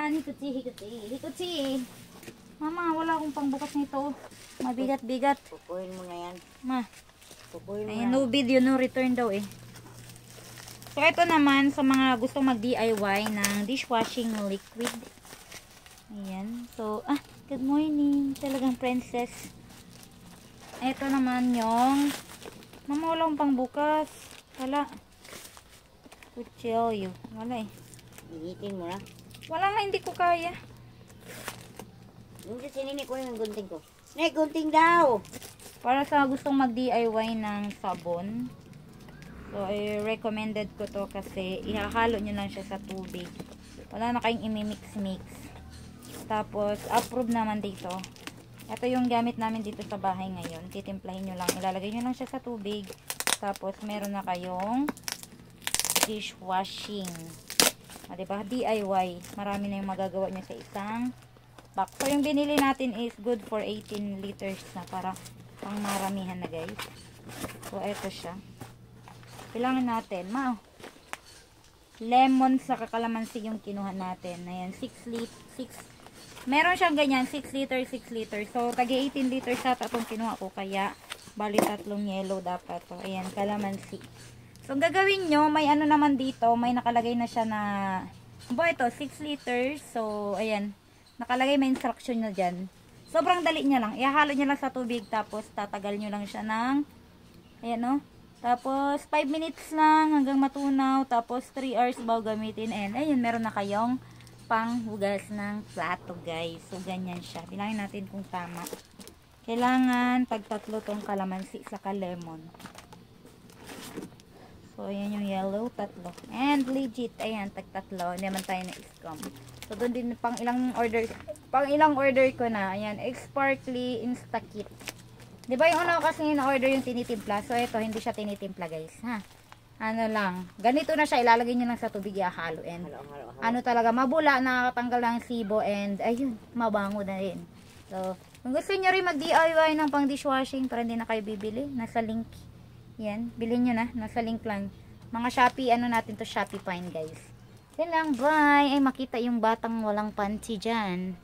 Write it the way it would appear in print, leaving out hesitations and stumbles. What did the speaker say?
Ayan, hikuchi. Mama, wala akong pangbukas nito. Mabigat-bigat. Pupuhin mo na yan. Ma, Pupuhin mo ayan, na. no video, no return daw eh. So, ito naman sa mga gustong mag-DIY ng dishwashing liquid. Ayan. So, good morning. Talagang princess. Ito naman yung mama, wala akong pangbukas. Wala. Kutsilyo. Wala eh. Initin mo na. Wala nga, hindi ko kaya. Hindi sinini ko yung gunting ko. Nay, gunting daw! Para sa gustong mag-DIY ng sabon. So, recommended ko to kasi ihahalo nyo lang siya sa tubig. Wala na kayong imimix-mix. Tapos, approve naman dito. Ito yung gamit namin dito sa bahay ngayon. Titimplahin nyo lang. Ilalagay nyo lang siya sa tubig. Tapos, meron na kayong dishwashing. Diba? DIY. Marami na yung magagawa nyo sa isang box. So, yung binili natin is good for 18 liters na para pang maramihan na guys. So, ito siya. Kailangan natin, lemon sa kakalamansi yung kinuha natin. Ayan, 6. Meron siyang ganyan, 6 liters, 6 liters. So, tagi 18 liters sa itong kinuha ko. Kaya, bali 3 yellow dapat. So, ayan, kalamansi. So, ang gagawin nyo, may ano naman dito, may nakalagay na siya na, ito, 6 liters. So, ayan, nakalagay may instruction na dyan. Sobrang dali nyo lang. Ihalo nyo lang sa tubig, tapos tatagal nyo lang siya ng, ayan o. Tapos, 5 minutes lang hanggang matunaw. Tapos, 3 hours bago gamitin. And, ayun, meron na kayong panghugas ng plato, guys. So, ganyan siya. Bilangin natin kung tama. Kailangan tag-3 tong kalamansi sa lemon. So, ayan yung yellow, 3. And legit, ayan, tag-3. Hindi naman tayo na-scam. So, doon din pang ilang order ko na. Ayan, Sparkly Instakit. Diba yung una ko kasi na-order yung tinitimpla. So, ito, hindi siya tinitimpla, guys. Ha? Ano lang. Ganito na siya. Ilalagay nyo lang sa tubig, ihalo. And, ano talaga, mabula, nakakatanggal ng sibo. And, ayun, mabango na rin. So, kung gusto nyo rin mag-DIY ng pang dishwashing, para hindi na kayo bibili, nasa link. Yan, bilhin nyo na. Nasa link lang. Mga Shopee, ano natin to, Shopee Pine, guys. Yan lang, bye! Ay, makita yung batang walang panty dyan.